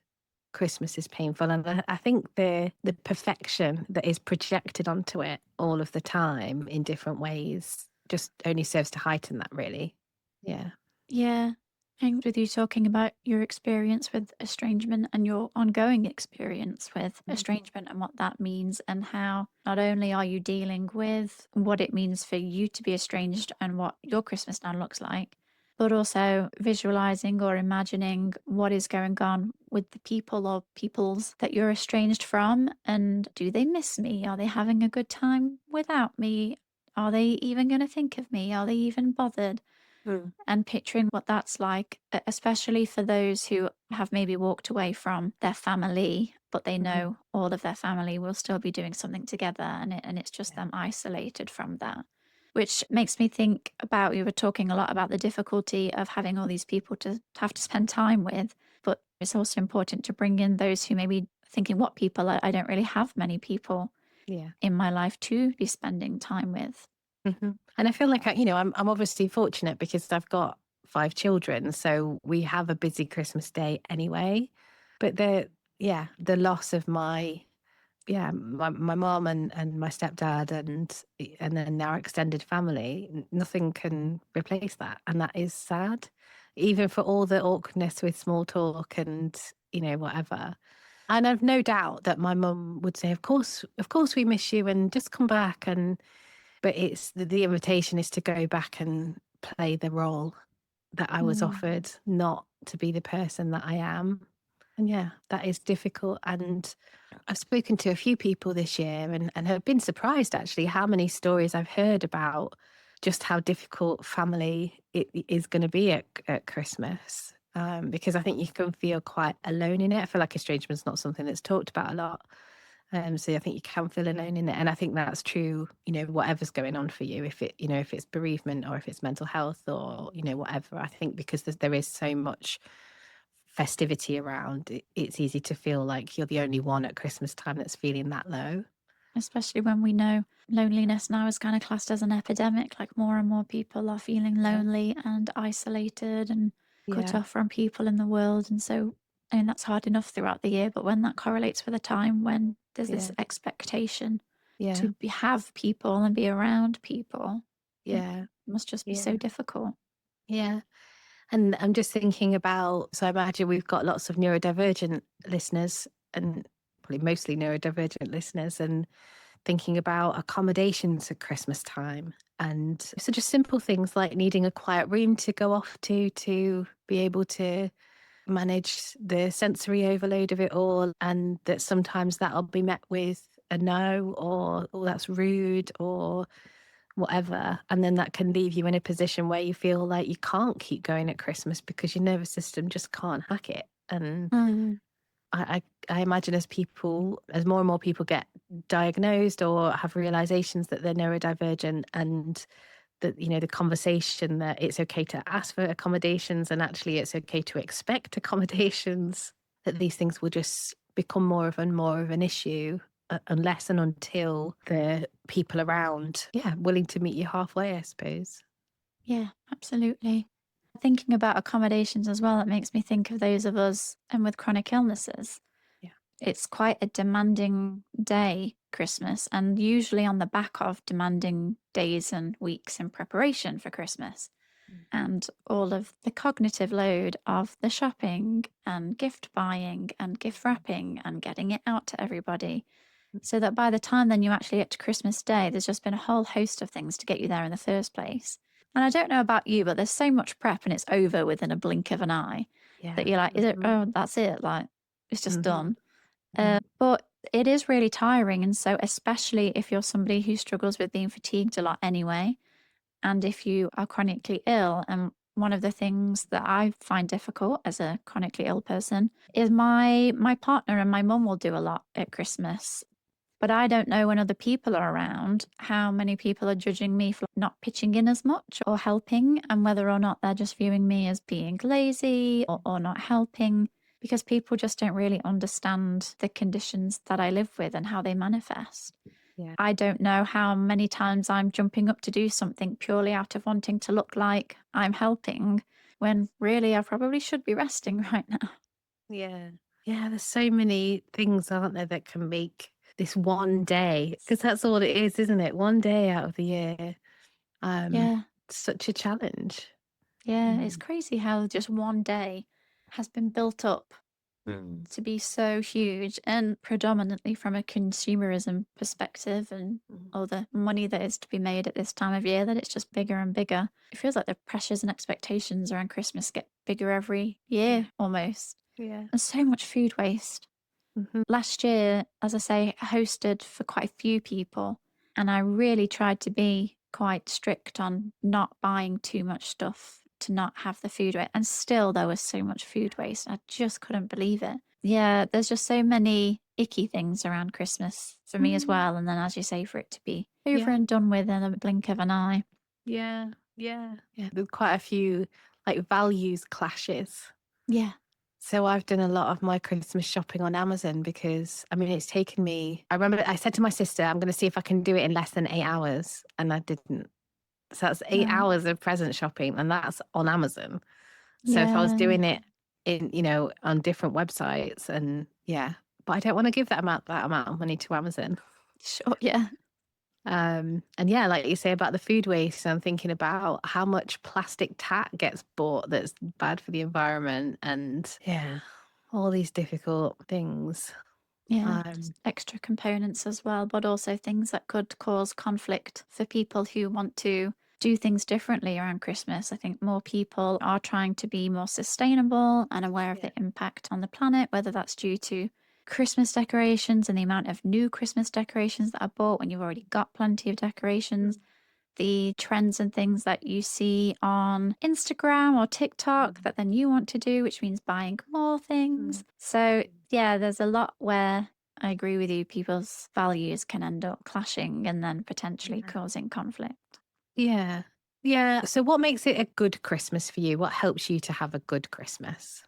Christmas is painful, and I think the perfection that is projected onto it all of the time in different ways just only serves to heighten that, really. Yeah. Yeah. And with you talking about your experience with estrangement and your ongoing experience with estrangement and what that means, and how not only are you dealing with what it means for you to be estranged and what your Christmas now looks like, but also visualizing or imagining what is going on with the people or peoples that you're estranged from. And do they miss me? Are they having a good time without me? Are they even going to think of me? Are they even bothered? Mm. And picturing what that's like, especially for those who have maybe walked away from their family, but they Mhm. know all of their family will still be doing something together, and it's just them isolated from that. Which makes me think about, you were talking a lot about the difficulty of having all these people to have to spend time with, but it's also important to bring in those who may be thinking, what people? I don't really have many people Yeah. in my life to be spending time with. And I feel like I'm obviously fortunate because I've got 5 children, so we have a busy Christmas day anyway. But the loss of my mom and my stepdad and then our extended family, nothing can replace that, and that is sad. Even for all the awkwardness with small talk and whatever. And I've no doubt that my mum would say, of course we miss you and just come back. But it's the invitation is to go back and play the role that I was offered, not to be the person that I am. And yeah, that is difficult. And I've spoken to a few people this year and have been surprised actually how many stories I've heard about just how difficult family it is going to be at Christmas. Because I think you can feel quite alone in it. I feel like estrangement's not something that's talked about a lot. So I think you can feel alone in it. And I think that's true, whatever's going on for you, if it's bereavement or if it's mental health or, whatever. I think because there is so much festivity around, it's easy to feel like you're the only one at Christmas time that's feeling that low. Especially when we know loneliness now is kind of classed as an epidemic, like more and more people are feeling Yeah. lonely and isolated and cut Yeah. off from people in the world. And so, I mean, that's hard enough throughout the year, but when that correlates with a time when there's this Yeah. expectation Yeah. to have people and be around people, it Yeah. must just be so Yeah. difficult. Yeah. And I'm just thinking about, so I imagine we've got lots of neurodivergent listeners and probably mostly neurodivergent listeners, and thinking about accommodations at Christmas time. And so just simple things like needing a quiet room to go off to be able to manage the sensory overload of it all. And that sometimes that'll be met with a no, or oh, that's rude, or whatever. And then that can leave you in a position where you feel like you can't keep going at Christmas because your nervous system just can't hack it. And Mm. I imagine as more and more people get diagnosed or have realizations that they're neurodivergent, and that, the conversation that it's okay to ask for accommodations and actually it's okay to expect accommodations, that these things will just become more of an issue unless and until the people around, willing to meet you halfway, I suppose. Yeah, absolutely. Thinking about accommodations as well, it makes me think of those of us and with chronic illnesses. Yeah. It's quite a demanding day, Christmas, and usually on the back of demanding days and weeks in preparation for Christmas. And all of the cognitive load of the shopping and gift buying and gift wrapping and getting it out to everybody. So that by the time then you actually get to Christmas Day, there's just been a whole host of things to get you there in the first place. And I don't know about you, but there's so much prep and it's over within a blink of an eye that Yeah. you're like, is it, Mhm. oh, that's it? Like, it's just Mhm. done. Mhm. But It is really tiring. And so, especially if you're somebody who struggles with being fatigued a lot anyway, and if you are chronically ill, and one of the things that I find difficult as a chronically ill person is my partner and my mum will do a lot at Christmas. But I don't know when other people are around how many people are judging me for not pitching in as much or helping, and whether or not they're just viewing me as being lazy or not helping, because people just don't really understand the conditions that I live with and how they manifest. Yeah. I don't know how many times I'm jumping up to do something purely out of wanting to look like I'm helping, when really I probably should be resting right now. Yeah. Yeah. There's so many things, aren't there, that can make this one day, because that's all it is, isn't it? One day out of the year. Yeah. Such a challenge. Yeah, it's Mm. crazy how just one day has been built up to be so huge, and predominantly from a consumerism perspective and Mm. all the money that is to be made at this time of year, that it's just bigger and bigger. It feels like the pressures and expectations around Christmas get bigger every Yeah. year almost. Yeah. And so much food waste. Mhm. Last year, as I say, I hosted for quite a few people, and I really tried to be quite strict on not buying too much stuff to not have the food waste. And still, there was so much food waste. I just couldn't believe it. Yeah, there's just so many icky things around Christmas for me as Mm. well. And then, as you say, for it to be over Yeah. and done with in a blink of an eye. Yeah. Yeah. Yeah. There's quite a few like values clashes. Yeah. So I've done a lot of my Christmas shopping on Amazon because I mean it's taken me, I remember I said to my sister, I'm gonna see if I can do it in less than 8 hours. And I didn't. So that's eight Right. hours of present shopping, and that's on Amazon. So if I was Yeah. doing it in, on different websites, and yeah, but I don't want to give that amount of money to Amazon. Sure. Yeah. And yeah, like you say about the food waste, I'm thinking about how much plastic tat gets bought that's bad for the environment, and yeah, all these difficult things. Yeah, just Um, extra components as well, but also things that could cause conflict for people who want to do things differently around Christmas. I think more people are trying to be more sustainable and aware of yeah. the impact on the planet, whether that's due to Christmas decorations and the amount of new Christmas decorations that are bought when you've already got plenty of decorations, the trends and things that you see on Instagram or TikTok that then you want to do, which means buying more things. So, yeah, there's a lot where I agree with you. People's values can end up clashing and then potentially Yeah. causing conflict. Yeah. Yeah. So what makes it a good Christmas for you? What helps you to have a good Christmas?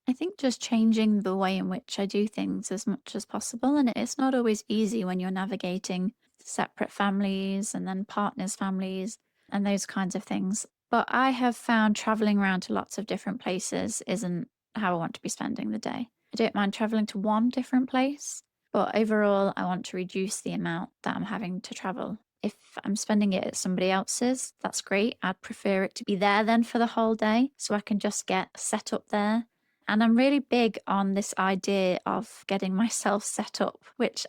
I think just changing the way in which I do things as much as possible. And it's not always easy when you're navigating separate families and then partners' families and those kinds of things. But I have found traveling around to lots of different places isn't how I want to be spending the day. I don't mind traveling to one different place, but overall, I want to reduce the amount that I'm having to travel. If I'm spending it at somebody else's, that's great. I'd prefer it to be there then for the whole day so I can just get set up there, and I'm really big on this idea of getting myself set up, which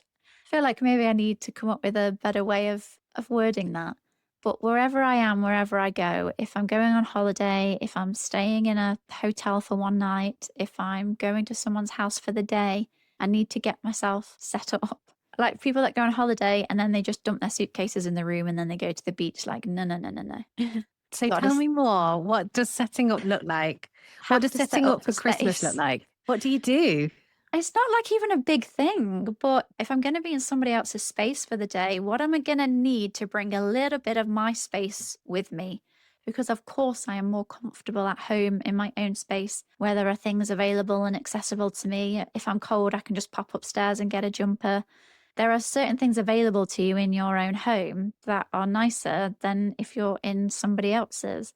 I feel like maybe I need to come up with a better way of wording that. But wherever I am, wherever I go, if I'm going on holiday, if I'm staying in a hotel for one night, if I'm going to someone's house for the day, I need to get myself set up. Like people that go on holiday and then they just dump their suitcases in the room and then they go to the beach, like, no, no, no, no, no. So Gotta tell me more. What does setting up look like? What have does to set setting up up for for Christmas look space. like? What do you do? It's not like even a big thing, but if I'm going to be in somebody else's space for the day, what am I going to need to bring a little bit of my space with me? Because, of course, I am more comfortable at home in my own space where there are things available and accessible to me. If I'm cold, I can just pop upstairs and get a jumper. There are certain things available to you in your own home that are nicer than if you're in somebody else's.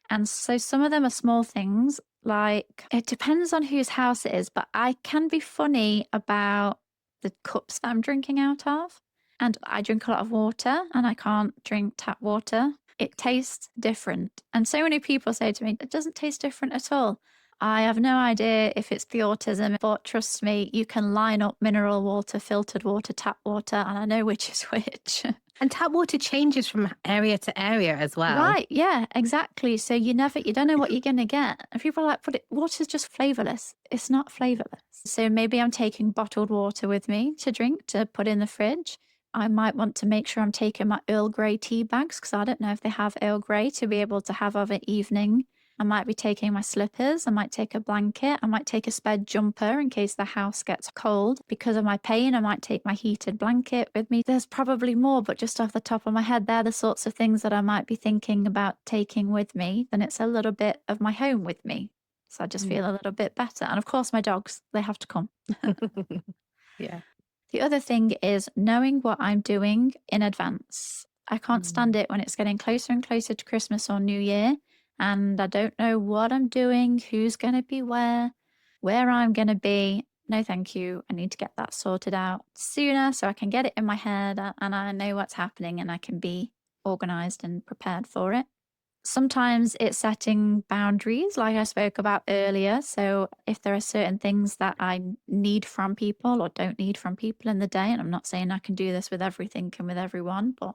And so some of them are small things, like it depends on whose house it is, but I can be funny about the cups that I'm drinking out of. And I drink a lot of water and I can't drink tap water. It tastes different. And so many people say to me, it doesn't taste different at all. I have no idea if it's the autism, but trust me, you can line up mineral water, filtered water, tap water, and I know which is which. And tap water changes from area to area as well. Right, yeah, exactly. So you don't know what you're going to get. And people are like, but water's just flavorless. It's not flavorless. So maybe I'm taking bottled water with me to drink, to put in the fridge. I might want to make sure I'm taking my Earl Grey tea bags because I don't know if they have Earl Grey to be able to have of an evening. I might be taking my slippers. I might take a blanket. I might take a spare jumper in case the house gets cold. Because of my pain, I might take my heated blanket with me. There's probably more, but just off the top of my head, they're the sorts of things that I might be thinking about taking with me. Then it's a little bit of my home with me. So I just feel a little bit better. And of course, my dogs, they have to come. Yeah. The other thing is knowing what I'm doing in advance. I can't stand it when it's getting closer and closer to Christmas or New Year, and I don't know what I'm doing, who's going to be where I'm going to be. No, thank you. I need to get that sorted out sooner so I can get it in my head and I know what's happening and I can be organized and prepared for it. Sometimes it's setting boundaries, like I spoke about earlier. So, if there are certain things that I need from people or don't need from people in the day, and I'm not saying I can do this with everything and with everyone, but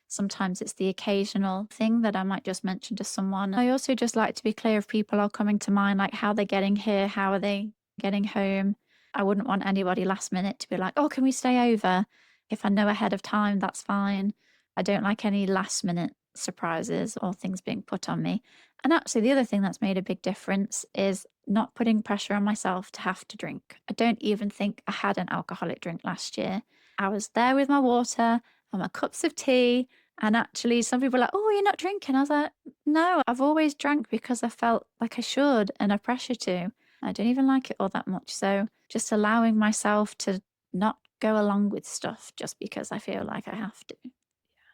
sometimes it's the occasional thing that I might just mention to someone. I also just like to be clear if people are coming to mind, like how they're getting here, how are they getting home. I wouldn't want anybody last minute to be like, oh, can we stay over? If I know ahead of time, that's fine. I don't like any last minute surprises or things being put on me. And actually, the other thing that's made a big difference is not putting pressure on myself to have to drink. I don't even think I had an alcoholic drink last year. I was there with my water and my cups of tea. And actually, some people are like, oh, you're not drinking. I was like, no, I've always drank because I felt like I should and a pressure to. I don't even like it all that much. So just allowing myself to not go along with stuff just because I feel like I have to.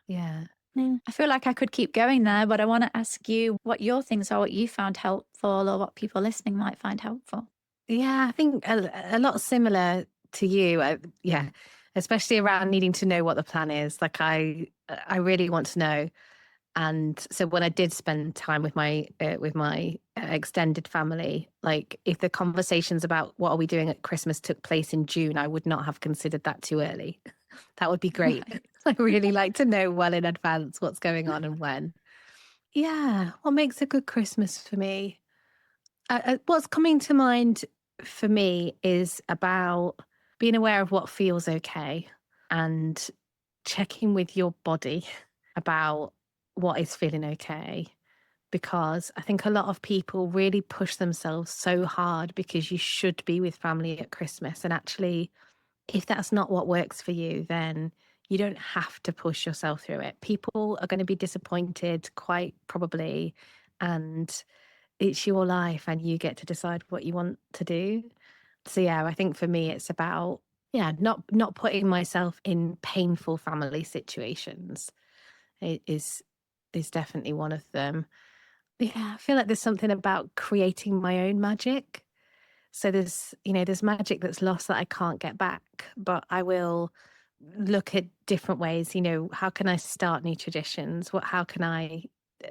Yeah. I feel like I could keep going there, but I want to ask you what your things are, what you found helpful, or what people listening might find helpful. Yeah, I think a lot similar to you. Yeah, especially around needing to know what the plan is. Like I really want to know. And so when I did spend time with my extended family, like if the conversations about what are we doing at Christmas took place in June, I would not have considered that too early. That would be great. Right. I really like to know well in advance what's going on and when. Yeah, what makes a good Christmas for me? What's coming to mind for me is about being aware of what feels okay and checking with your body about what is feeling okay. Because I think a lot of people really push themselves so hard because you should be with family at Christmas. And actually, if that's not what works for you, then you don't have to push yourself through it. People are going to be disappointed, quite probably. And it's your life and you get to decide what you want to do. So yeah, I think for me it's about not putting myself in painful family situations. It is definitely one of them. Yeah, I feel like there's something about creating my own magic. So there's magic that's lost that I can't get back, but I will look at different ways, how can I start new traditions? How can I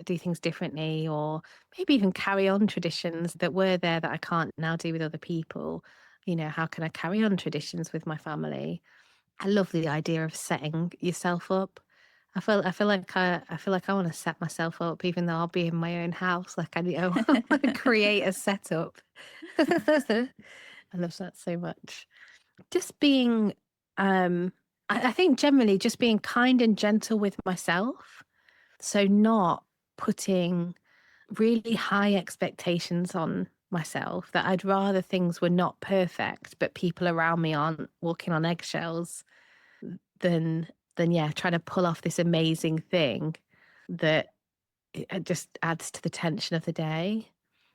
do things differently, or maybe even carry on traditions that were there that I can't now do with other people? How can I carry on traditions with my family? I love the idea of setting yourself up. I feel like I want to set myself up, even though I'll be in my own house. Like I want to create a setup. I love that so much. Just being, I think generally just being kind and gentle with myself. So not putting really high expectations on myself, that I'd rather things were not perfect, but people around me aren't walking on eggshells than yeah, trying to pull off this amazing thing that it just adds to the tension of the day.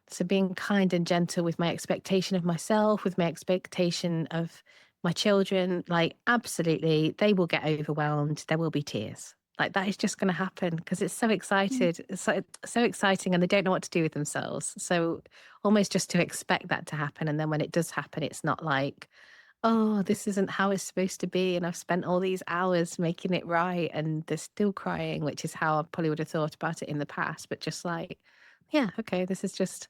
So being kind and gentle with my expectation of myself, with my expectation of my children, like absolutely, they will get overwhelmed. There will be tears. Like that is just going to happen because it's so excited. It's so exciting and they don't know what to do with themselves. So almost just to expect that to happen. And then when it does happen, it's not like, oh, this isn't how it's supposed to be. And I've spent all these hours making it right and they're still crying, which is how I probably would have thought about it in the past. But just like, yeah, okay, this is just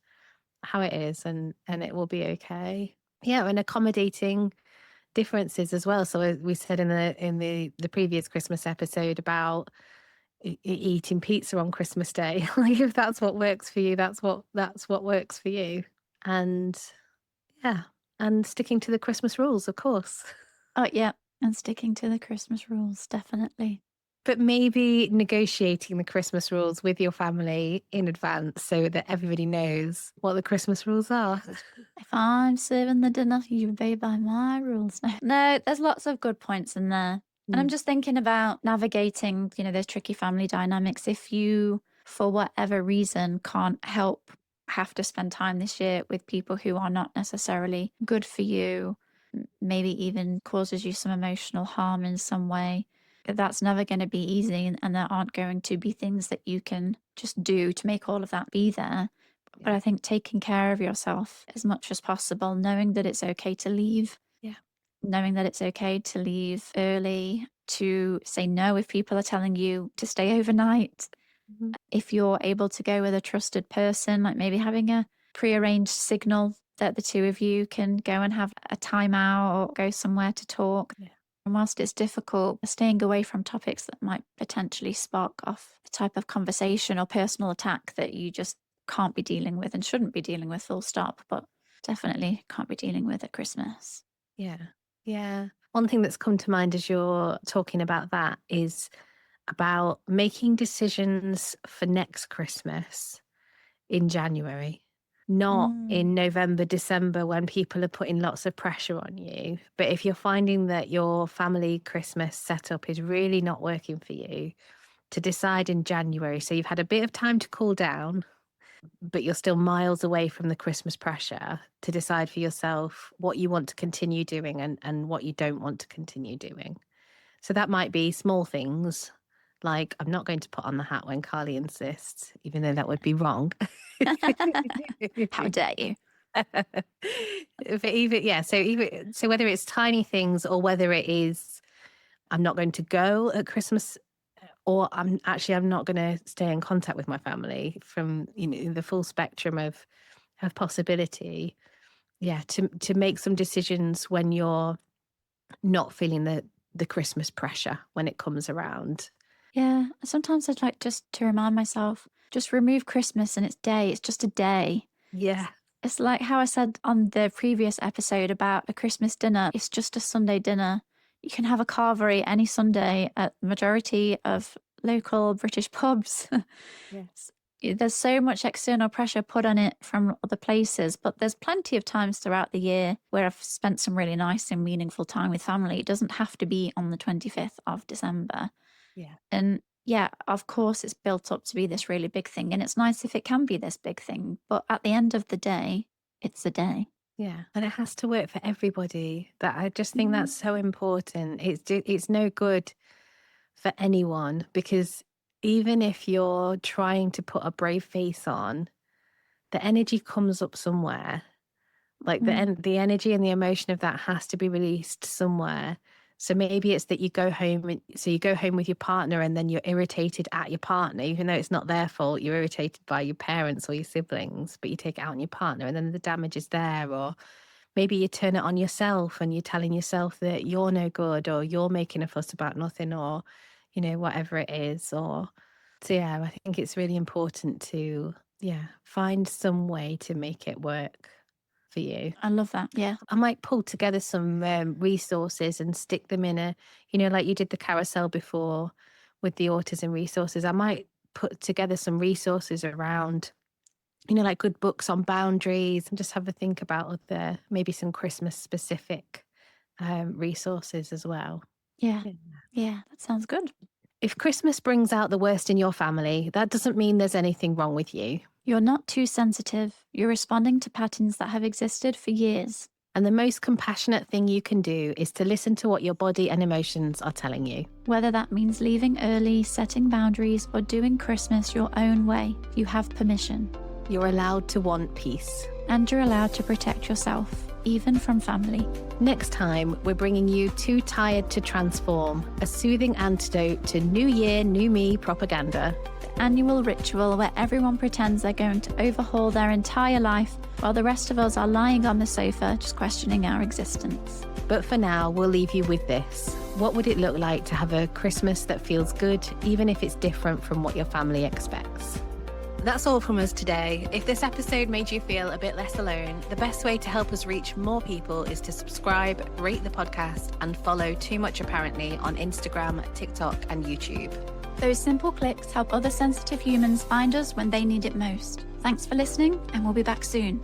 how it is and it will be okay. Yeah, and accommodating differences as well. So we said in the previous Christmas episode about eating pizza on Christmas Day. Like if that's what works for you, that's what works for you. And yeah, and sticking to the Christmas rules, of course. Oh, yeah. And sticking to the Christmas rules, definitely. But maybe negotiating the Christmas rules with your family in advance so that everybody knows what the Christmas rules are. If I'm serving the dinner, you obey by my rules. No, there's lots of good points in there. And I'm just thinking about navigating, those tricky family dynamics. If you, for whatever reason, can't help have to spend time this year with people who are not necessarily good for you, maybe even causes you some emotional harm in some way, that's never going to be easy. And there aren't going to be things that you can just do to make all of that be there. But I think taking care of yourself as much as possible, knowing that it's okay to leave. Yeah. Knowing that it's okay to leave early, to say no if people are telling you to stay overnight. Mhm. If you're able to go with a trusted person, like maybe having a prearranged signal that the two of you can go and have a timeout or go somewhere to talk. Yeah. And whilst it's difficult, staying away from topics that might potentially spark off the type of conversation or personal attack that you just can't be dealing with and shouldn't be dealing with, full stop, but definitely can't be dealing with at Christmas. Yeah. Yeah. One thing that's come to mind as you're talking about that is about making decisions for next Christmas in January, not in November, December, when people are putting lots of pressure on you. But if you're finding that your family Christmas setup is really not working for you, to decide in January. So you've had a bit of time to cool down, but you're still miles away from the Christmas pressure, to decide for yourself what you want to continue doing and what you don't want to continue doing. So that might be small things like, I'm not going to put on the hat when Carly insists, even though that would be wrong. How dare you? But so whether it's tiny things or whether it is, I'm not going to go at Christmas, or I'm not going to stay in contact with my family, from the full spectrum of possibility. Yeah, to make some decisions when you're not feeling the Christmas pressure when it comes around. Yeah, sometimes I'd like just to remind myself, just remove Christmas and its day. It's just a day. Yeah. It's like how I said on the previous episode about a Christmas dinner. It's just a Sunday dinner. You can have a carvery any Sunday at the majority of local British pubs. Yes. There's so much external pressure put on it from other places, but there's plenty of times throughout the year where I've spent some really nice and meaningful time with family. It doesn't have to be on the 25th of December. Yeah. And yeah, of course, it's built up to be this really big thing. And it's nice if it can be this big thing. But at the end of the day, it's a day. Yeah. And it has to work for everybody. That I just think that's so important. It's no good for anyone, because even if you're trying to put a brave face on, the energy comes up somewhere. Like the energy and the emotion of that has to be released somewhere. So maybe it's that you go home with your partner and then you're irritated at your partner, even though it's not their fault. You're irritated by your parents or your siblings, but you take it out on your partner and then the damage is there. Or maybe you turn it on yourself and you're telling yourself that you're no good, or you're making a fuss about nothing, or, whatever it is. So yeah, I think it's really important to, find some way to make it work for you. I love that. Yeah. I might pull together some resources and stick them in like you did the carousel before with the autism resources. I might put together some resources around, like good books on boundaries, and just have a think about maybe some Christmas specific resources as well. Yeah. Yeah, that sounds good. If Christmas brings out the worst in your family, that doesn't mean there's anything wrong with you. You're not too sensitive. You're responding to patterns that have existed for years. And the most compassionate thing you can do is to listen to what your body and emotions are telling you. Whether that means leaving early, setting boundaries, or doing Christmas your own way, you have permission. You're allowed to want peace. And you're allowed to protect yourself, even from family. Next time, we're bringing you Too Tired to Transform, a soothing antidote to New Year, New Me propaganda. The annual ritual where everyone pretends they're going to overhaul their entire life while the rest of us are lying on the sofa just questioning our existence. But for now, we'll leave you with this. What would it look like to have a Christmas that feels good, even if it's different from what your family expects? That's all from us today. If this episode made you feel a bit less alone, the best way to help us reach more people is to subscribe, rate the podcast, and follow Too Much Apparently on Instagram, TikTok, and YouTube. Those simple clicks help other sensitive humans find us when they need it most. Thanks for listening, and we'll be back soon.